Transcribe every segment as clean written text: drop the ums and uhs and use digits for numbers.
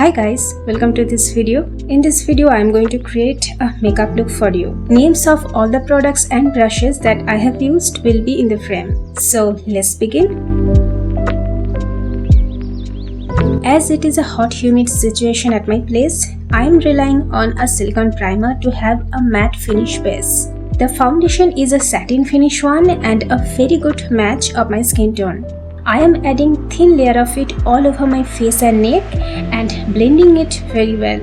Hi guys, welcome to this video. In this video I am going to create a makeup look for you. Names of all the products and brushes that I have used will be in the frame. So let's begin. As it is a hot humid situation at my place, I am relying on a silicone primer to have a matte finish base. The foundation is a satin finish one and a very good match of my skin tone. I am adding thin layer of it all over my face and neck and blending it very well.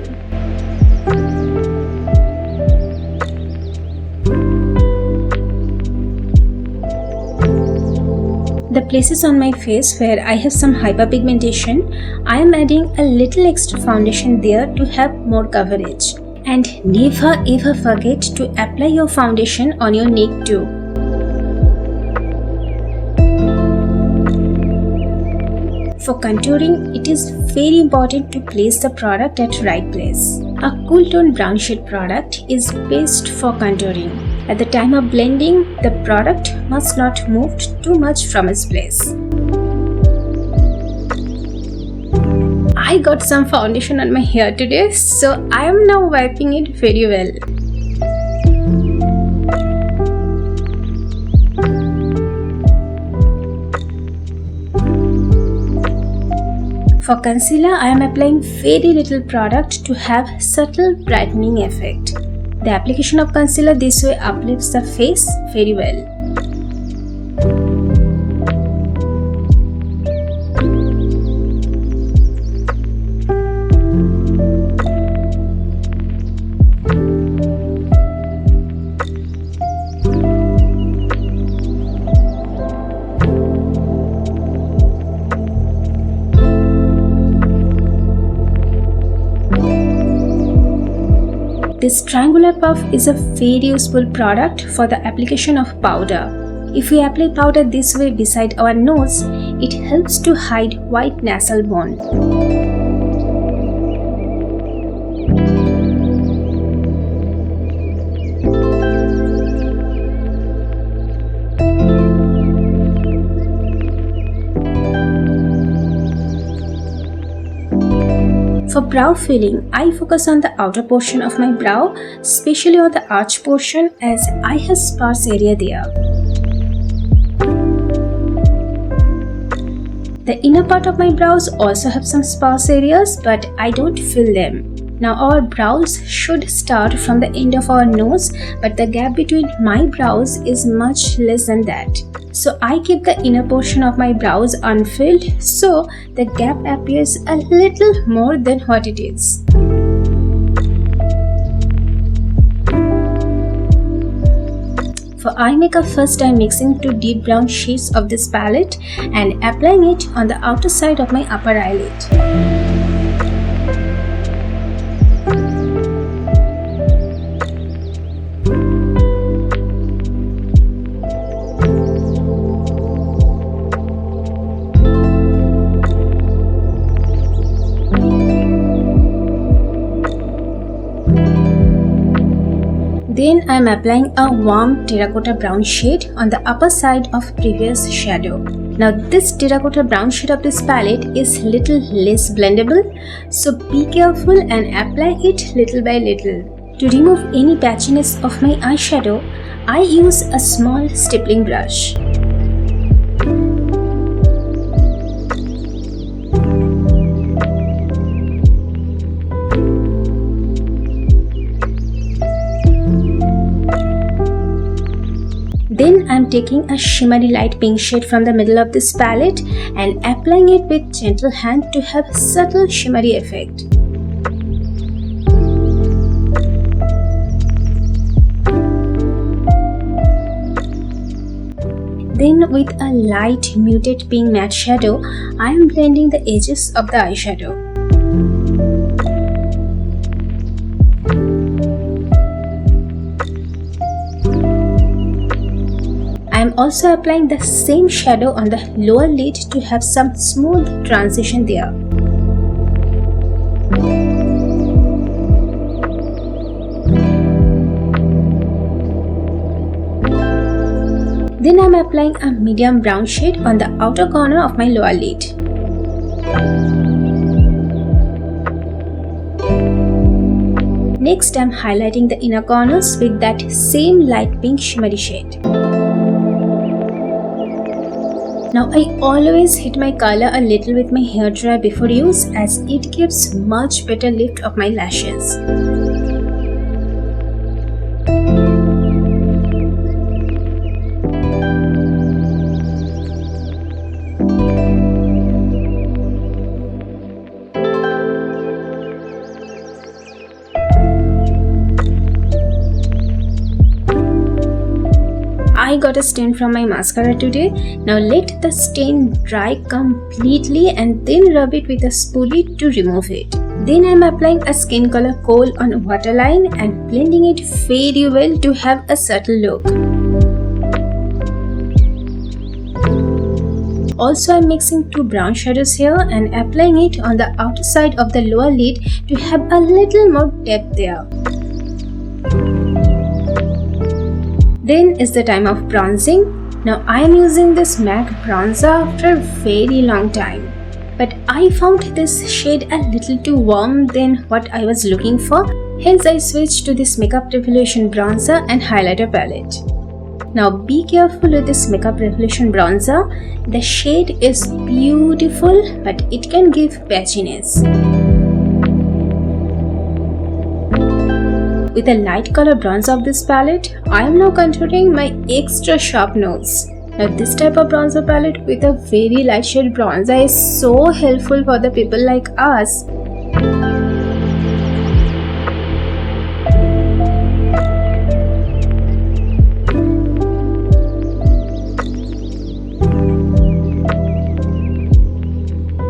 The places on my face where I have some hyperpigmentation, I am adding a little extra foundation there to have more coverage. And never ever forget to apply your foundation on your neck too. For contouring, it is very important to place the product at right place. A cool tone brown shade product is best for contouring. At the time of blending, the product must not move too much from its place. I got some foundation on my hair today, so I am now wiping it very well. For concealer, I am applying very little product to have subtle brightening effect. The application of concealer this way uplifts the face very well. This triangular puff is a very useful product for the application of powder. If we apply powder this way beside our nose, it helps to hide white nasal bone. For brow filling, I focus on the outer portion of my brow, especially on the arch portion as I have sparse area there. The inner part of my brows also have some sparse areas, but I don't fill them. Now our brows should start from the end of our nose, but the gap between my brows is much less than that. So I keep the inner portion of my brows unfilled, so the gap appears a little more than what it is. For eye makeup, first I am mixing two deep brown shades of this palette and applying it on the outer side of my upper eyelid. Then I am applying a warm terracotta brown shade on the upper side of previous shadow. Now this terracotta brown shade of this palette is little less blendable, so be careful and apply it little by little. To remove any patchiness of my eyeshadow, I use a small stippling brush. Then I am taking a shimmery light pink shade from the middle of this palette and applying it with gentle hand to have subtle shimmery effect. Then with a light muted pink matte shadow, I am blending the edges of the eyeshadow. I am also applying the same shadow on the lower lid to have some smooth transition there. Then I am applying a medium brown shade on the outer corner of my lower lid. Next, I'm highlighting the inner corners with that same light pink shimmery shade. Now I always hit my color a little with my hairdryer before use, as it gives much better lift of my lashes. I got a stain from my mascara today. Now let the stain dry completely and then rub it with a spoolie to remove it. Then I am applying a skin color kohl on waterline and blending it very well to have a subtle look. Also, I am mixing 2 brown shadows here and applying it on the outer side of the lower lid to have a little more depth there. Then is the time of bronzing. Now I am using this MAC bronzer after a very long time. But I found this shade a little too warm than what I was looking for. Hence I switched to this Makeup Revolution bronzer and highlighter palette. Now be careful with this Makeup Revolution bronzer. The shade is beautiful but it can give patchiness. With a light color bronzer of this palette, I am now contouring my extra sharp nose. Now this type of bronzer palette with a very light shade bronzer is so helpful for the people like us.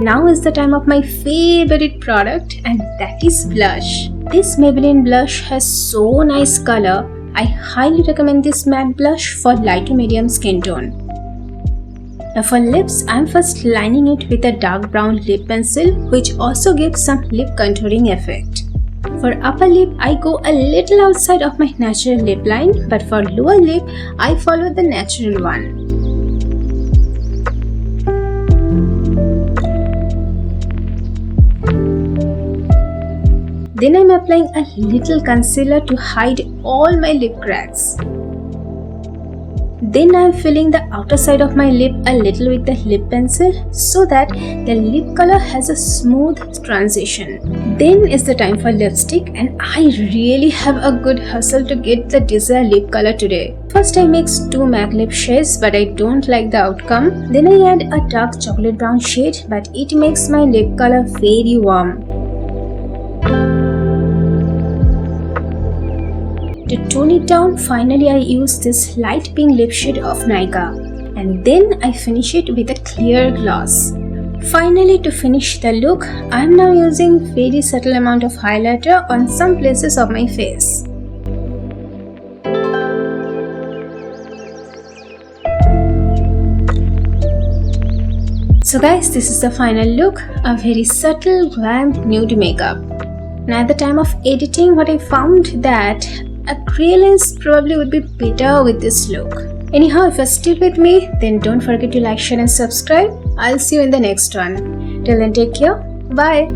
Now is the time of my favorite product, and that is blush. This Maybelline blush has so nice color. I highly recommend this matte blush for light to medium skin tone. Now for lips, I am first lining it with a dark brown lip pencil, which also gives some lip contouring effect. For upper lip, I go a little outside of my natural lip line, but for lower lip, I follow the natural one. Then I am applying a little concealer to hide all my lip cracks. Then I am filling the outer side of my lip a little with the lip pencil so that the lip color has a smooth transition. Then is the time for lipstick, and I really have a good hustle to get the desired lip color today. First I mix 2 MAC lip shades, but I don't like the outcome. Then I add a dark chocolate brown shade, but it makes my lip color very warm. To tone it down, finally I use this light pink lip shade of Nykaa, and then I finish it with a clear gloss. Finally, to finish the look, I am now using very subtle amount of highlighter on some places of my face. So guys, this is the final look, a very subtle glam nude makeup. Now at the time of editing, what I found that a grey lens probably would be better with this look. Anyhow, if you're still with me, then don't forget to like, share and subscribe. I'll see you in the next one. Till then, take care. Bye.